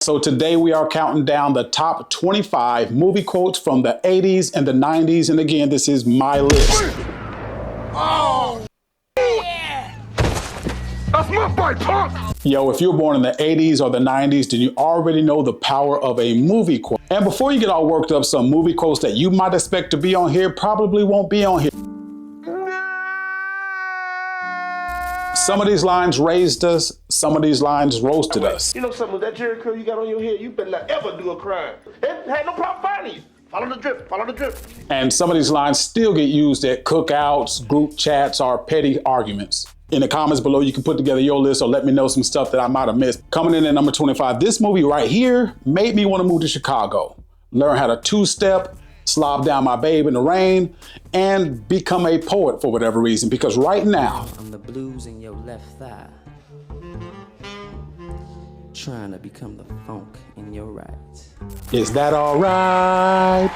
So today we are counting down the top 25 movie quotes from the 80s and the 90s. And again, this is my list. Oh, yeah. That's my fight, punk. Yo, if you were born in the 80s or the 90s, then you already know the power of a movie quote. And before you get all worked up, some movie quotes that you might expect to be on here probably won't be on here. Some of these lines raised us, some of these lines roasted us. You know something, with that Jerry curl you got on your head, you better not ever do a crime. It had no problem finding you. Follow the drip, follow the drip. And some of these lines still get used at cookouts, group chats, or petty arguments. In the comments below, you can put together your list or let me know some stuff that I might have missed. Coming in at number 25, this movie right here made me want to move to Chicago, learn how to two-step, slob down my babe in the rain, and become a poet for whatever reason. Because right now, I'm the blues in your left thigh, trying to become the funk in your right. Is that all right?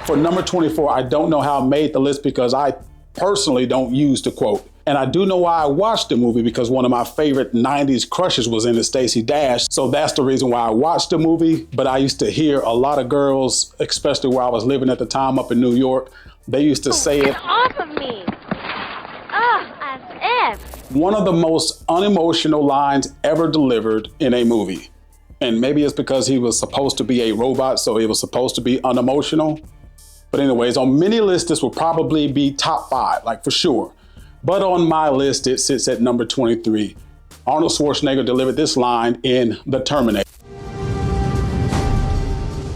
For number 24, I don't know how I made the list because I personally don't use the quote. And I do know why I watched the movie, because one of my favorite 90s crushes was in it, Stacey Dash. So that's the reason why I watched the movie. But I used to hear a lot of girls, especially where I was living at the time up in New York, they used to say it. Get off of me! As if. One of the most unemotional lines ever delivered in a movie. And maybe it's because he was supposed to be a robot, so he was supposed to be unemotional. But anyways, on many lists, this will probably be top 5, like for sure. But on my list, it sits at number 23. Arnold Schwarzenegger delivered this line in The Terminator.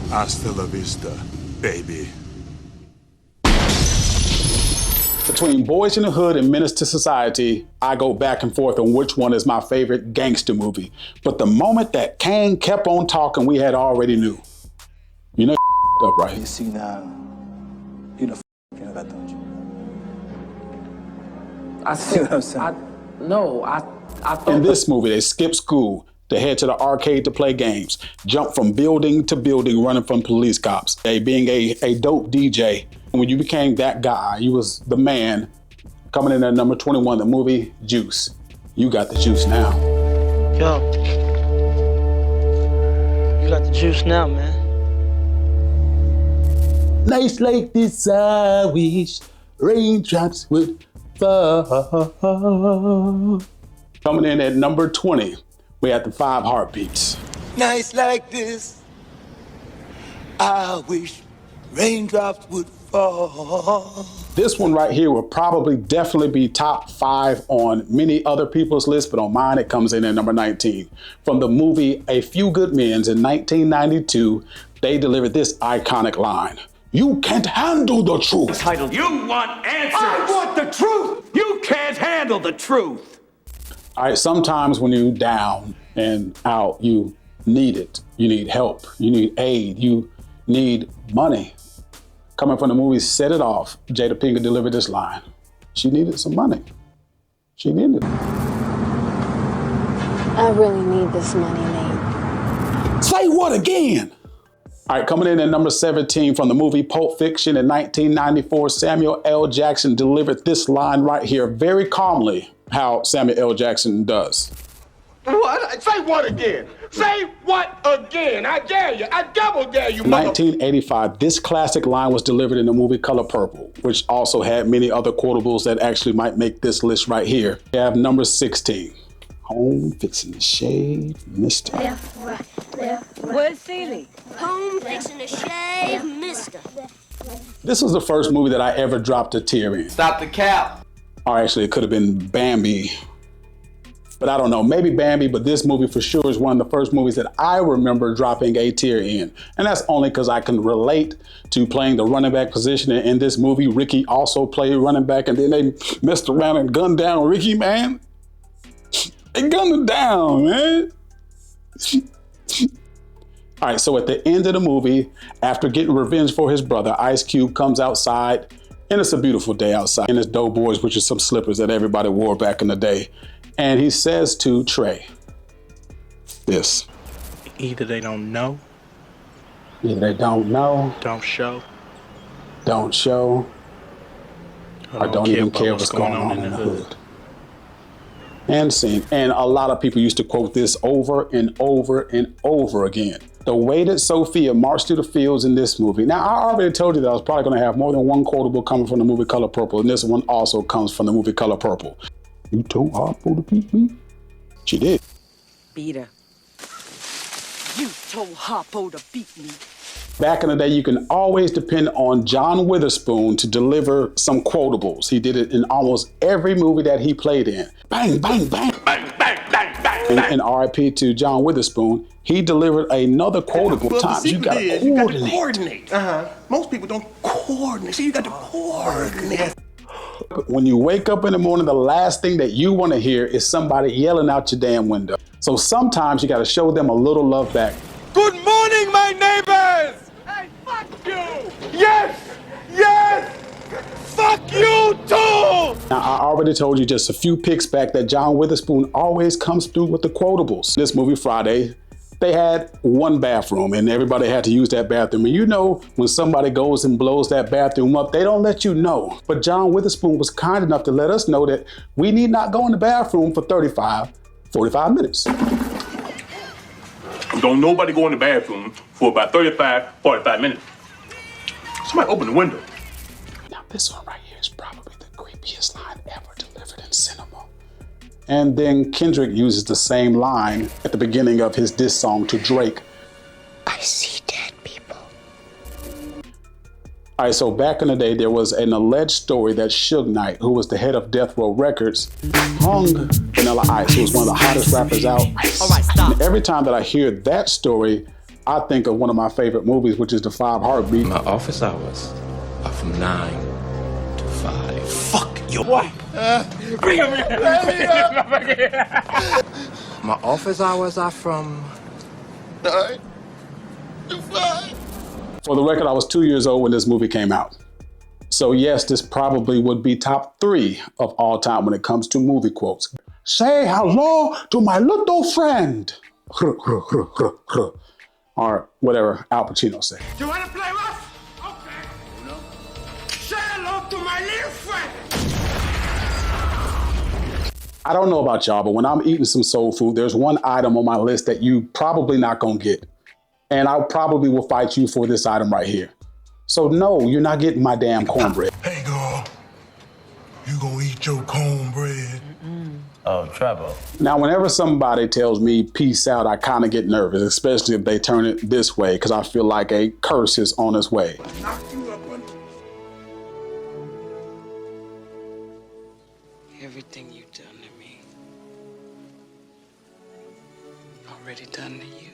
Hasta la vista, baby. Between Boys in the Hood and Menace to Society, I go back and forth on which one is my favorite gangster movie. But the moment that Kane kept on talking, we had already knew. You know up, right? You see now, you know that, don't you? I see what I'm saying. I thought in this movie, they skip school to head to the arcade to play games, jump from building to building, running from police cops. Being a dope DJ. When you became that guy, you was the man. Coming in at number 21, the movie Juice. You got the juice now. Yo, you got the juice now, man. Nights like this, I wish raindrops would fall. Coming in at number 20, we had the 5 Heartbeats. Nights like this, I wish raindrops would fall. This one right here will probably definitely be top 5 on many other people's lists, but on mine it comes in at number 19. From the movie A Few Good Men's in 1992, they delivered this iconic line. You can't handle the truth. Titled, you want answers. I want the truth. You can't handle the truth. All right, sometimes when you're down and out, you need it. You need help. You need aid. You need money. Coming from the movie Set It Off, Jada Pinkett delivered this line. She needed some money. She needed it. I really need this money, Nate. Say what again? All right, coming in at number 17 from the movie Pulp Fiction in 1994, Samuel L. Jackson delivered this line right here very calmly, how Samuel L. Jackson does. What? Say what again? Say what again? I dare you. I double dare you, mother. 1985, this classic line was delivered in the movie Color Purple, which also had many other quotables that actually might make this list right here. We have number 16. Home fixing to shave, mister. Left, right, left, right. Where's Seeley? Home fixing to shave, mister. This was the first movie that I ever dropped a tear in. Stop the cap. Or actually, it could have been Bambi. But I don't know, maybe Bambi, but this movie for sure is one of the first movies that I remember dropping a tear in. And that's only because I can relate to playing the running back position. In this movie, Ricky also played running back, and then they messed around and gunned down Ricky, man. They gunned him down, man. All right, so at the end of the movie, after getting revenge for his brother, Ice Cube comes outside, and it's a beautiful day outside, in his Doughboys, which is some slippers that everybody wore back in the day. And he says to Trey, this. Either they don't know. Either they don't know. Don't show. Don't show. Or don't even care what's going on in the hood. and scene. And a lot of people used to quote this over and over and over again. The way that Sophia marched through the fields in this movie. Now, I already told you that I was probably going to have more than one quotable coming from the movie Color Purple, and this one also comes from the movie Color Purple. You told Harpo to beat me? She did. Beat her. You told Harpo to beat me. Back in the day, you can always depend on John Witherspoon to deliver some quotables. He did it in almost every movie that he played in. Bang, bang, bang. Bang, bang, bang, bang. And RIP to John Witherspoon, he delivered another quotable times. You got to coordinate. Most people don't coordinate. So you got to coordinate. When you wake up in the morning, the last thing that you want to hear is somebody yelling out your damn window. So sometimes you got to show them a little love back. Good morning, my neighbors! Hey, fuck you! Yes! Yes! Fuck you too! Now, I already told you just a few picks back that John Witherspoon always comes through with the quotables. This movie, Friday, they had one bathroom and everybody had to use that bathroom. And you know, when somebody goes and blows that bathroom up, they don't let you know. But John Witherspoon was kind enough to let us know that we need not go in the bathroom for 45 minutes. Don't nobody go in the bathroom for about 45 minutes. Somebody open the window. Now this one right here is probably the creepiest line ever delivered in cinema. And then Kendrick uses the same line at the beginning of his diss song to Drake. I see dead people. All right, so back in the day, there was an alleged story that Suge Knight, who was the head of Death Row Records, hung Vanilla Ice, who was one of the hottest rappers out. All right, stop. And every time that I hear that story, I think of one of my favorite movies, which is The Five Heartbeats. My office hours are from 9 to 5. Fuck your wife! Bring him here! My office hours are from 9 to 5. For the record, I was 2 years old when this movie came out. So yes, this probably would be top 3 of all time when it comes to movie quotes. Say hello to my little friend. Or whatever Al Pacino said. You wanna play rough? Okay. No. Say hello to my little friend. I don't know about y'all, but when I'm eating some soul food, there's one item on my list that you probably not gonna get. And I probably will fight you for this item right here. So no, you're not getting my damn cornbread. Hey, girl. You gonna eat your cornbread? Oh, trouble. Now, whenever somebody tells me peace out, I kind of get nervous, especially if they turn it this way, because I feel like a curse is on its way. Knock you up on... Everything you've done to me, already done to you.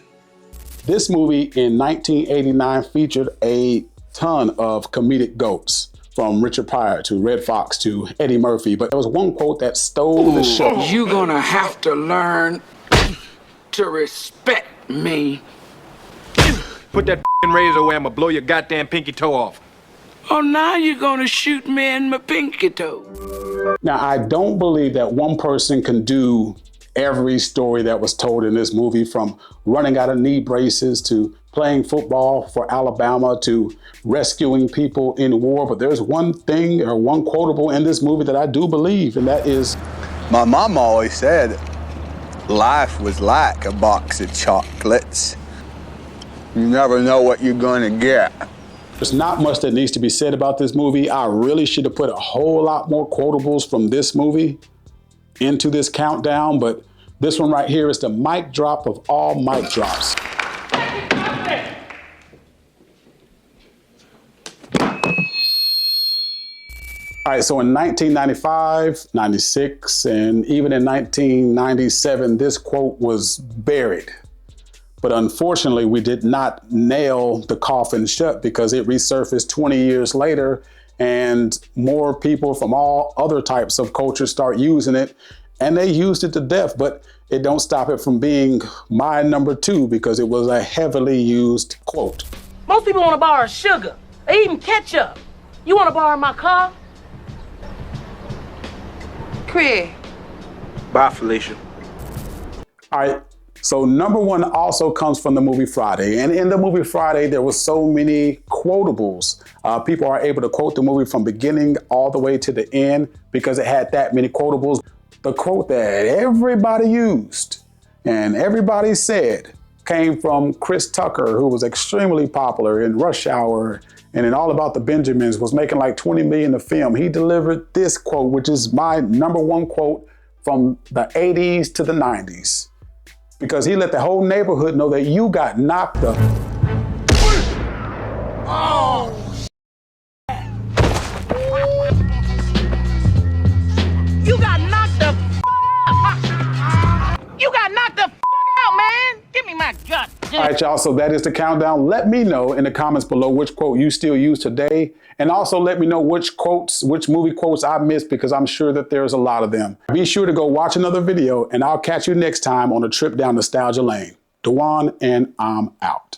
This movie in 1989 featured a ton of comedic goats, from Richard Pryor to Red Fox to Eddie Murphy. But there was one quote that stole the show. You're gonna have to learn to respect me. Put that razor away, I'ma blow your goddamn pinky toe off. Oh, now you're gonna shoot me in my pinky toe. Now, I don't believe that one person can do every story that was told in this movie, from running out of knee braces to playing football for Alabama to rescuing people in war. But there's one thing or one quotable in this movie that I do believe, and that is, my mom always said life was like a box of chocolates. You never know what you're gonna get. there's not much that needs to be said about this movie. I really should have put a whole lot more quotables from this movie into this countdown, but this one right here is the mic drop of all mic drops. All right, so in 1995, 96, and even in 1997, this quote was buried. But unfortunately, we did not nail the coffin shut because it resurfaced 20 years later, and more people from all other types of cultures start using it, and they used it to death, but it don't stop it from being my number 2 because it was a heavily used quote. Most people want to borrow sugar or even ketchup. You want to borrow my car? Craig. Bye, Felicia. All right, so number 1 also comes from the movie Friday. And in the movie Friday, there was so many quotables. People are able to quote the movie from beginning all the way to the end because it had that many quotables. The quote that everybody used and everybody said came from Chris Tucker, who was extremely popular in Rush Hour and in All About the Benjamins, was making like 20 million a film. He delivered this quote, which is my #1 quote from the 80s to the 90s. Because he let the whole neighborhood know that you got knocked the Oh! You got knocked the out! You got knocked the out, man! Give me my gun! All right, y'all, so that is the countdown. Let me know in the comments below which quote you still use today. And also let me know which movie quotes I missed, because I'm sure that there's a lot of them. Be sure to go watch another video, and I'll catch you next time on a trip down nostalgia lane. Dewan, and I'm out.